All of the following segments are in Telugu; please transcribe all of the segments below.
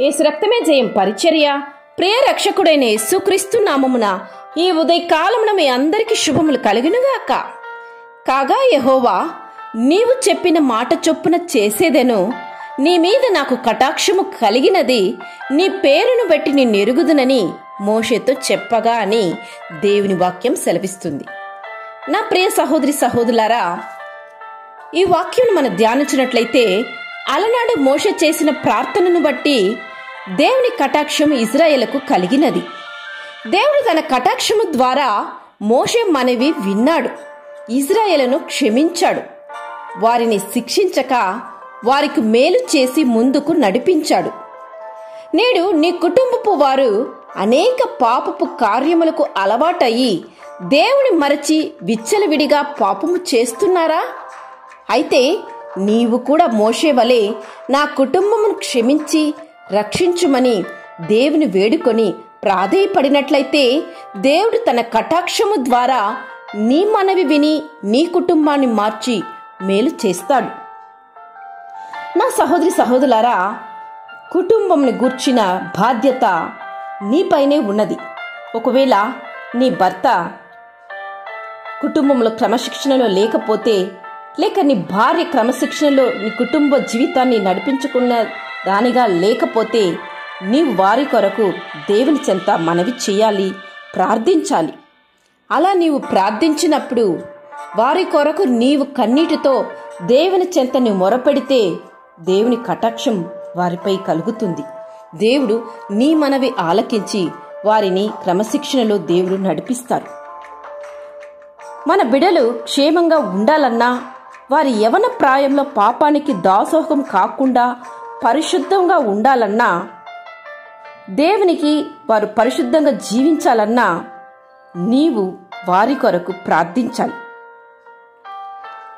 యేసు రక్తమే జయం పరిచర్య. ప్రియ రక్షకుడైన యేసుక్రీస్తు నామమున ఈ ఉదయకాలమున మీ అందరికి శుభములు కలుగునుగాక. కాగా యెహోవా, నీవు చెప్పిన మాట చొప్పున చేసేదెను. నీ మీద నాకు కటాక్షము కలిగినది, నీ పేరును బట్టి నిన్నెరుగుదునని మోషేతో చెప్పగా అని దేవుని వాక్యం సెలవిస్తుంది. నా ప్రియ సహోదరి సహోదరులారా, ఈ వాక్యం మనం ధ్యానించినట్లయితే అలనాడు మోషే చేసిన ప్రార్థనను బట్టి దేవుని కటాక్షము ఇజ్రాయేలుకు కలిగినది. దేవుడు తన కటాక్షము ద్వారా మోషే మనవి విన్నాడు, ఇజ్రాయేలును క్షమించాడు, వారిని శిక్షించక వారికి మేలు చేసి ముందుకు నడిపించాడు. నేడు నీ కుటుంబపు వారు అనేక పాపపు కార్యములకు అలవాటయ్యి దేవుని మరచి విచ్చలవిడిగా పాపము చేస్తున్నారా? అయితే నీవు కూడా మోషే వలె నా కుటుంబమును క్షమించి రక్షించుమని దేవుని వేడుకొని ప్రాధేయపడినట్లయితే దేవుడు తన కటాక్షము ద్వారా నీ మనవి విని నీ కుటుంబాన్ని మార్చి మేలు చేస్తాడు. నా సహోదరి సహోదరులారా, కుటుంబంని గూర్చిన బాధ్యత నీపైనే ఉన్నది. ఒకవేళ నీ భర్త కుటుంబంలో క్రమశిక్షణలో లేకపోతే, లేక నీ భార్య క్రమశిక్షణలో నీ కుటుంబ జీవితాన్ని నడిపించుకున్న దానిగా లేకపోతే, నీవు వారి కొరకు దేవుని చెంత మనవి చేయాలి, ప్రార్థించాలి. అలా నీవు ప్రార్థించినప్పుడు వారి కొరకు నీవు కన్నీటితో దేవుని చెంత నీవు మొరపెడితే దేవుని కటాక్షం వారిపై కలుగుతుంది. దేవుడు నీ మనవి ఆలకించి వారిని క్రమశిక్షణలో దేవుడు నడిపిస్తారు. మన బిడ్డలు క్షేమంగా ఉండాలన్నా, వారి యవన ప్రాయంలో పాపానికి దాసోహం కాకుండా పరిశుద్ధంగా ఉండాలన్నా, దేవునికి వారు పరిశుద్ధంగా జీవించాలన్నా నీవు వారి కొరకు ప్రార్థించాలి.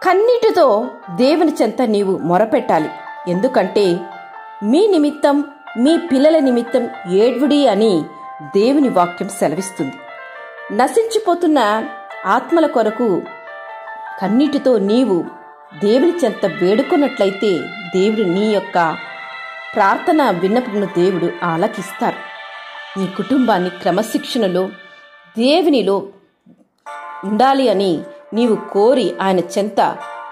కన్నీటితో దేవుని చెంత నీవు మొరపెట్టాలి. ఎందుకంటే మీ నిమిత్తం, మీ పిల్లల నిమిత్తం ఏడ్వుడి అని దేవుని వాక్యం సెలవిస్తుంది. నశించిపోతున్న ఆత్మల కొరకు కన్నీటితో నీవు దేవుని చెంత వేడుకున్నట్లయితే దేవుడు నీ యొక్క ప్రార్థన విన్నపమును దేవుడు ఆలకిస్తారు. నీ కుటుంబాన్ని క్రమశిక్షణలో దేవునిలో ఉండాలి అని నీవు కోరి ఆయన చెంత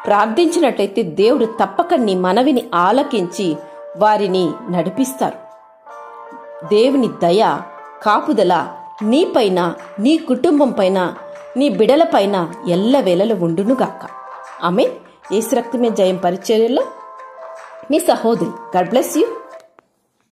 ప్రార్థించినట్లయితే దేవుడు తప్పక నీ మనవిని ఆలకించి వారిని నడిపిస్తారు. దేవుని దయ, కాపుదల నీపైన, నీ కుటుంబం పైన, నీ బిడలపైన ఎల్లవేళలు ఉండునుగాక. ఆమేన్. యేసు రక్తమే జయం పరిచర్యలో మీ సహోదరి. God bless you.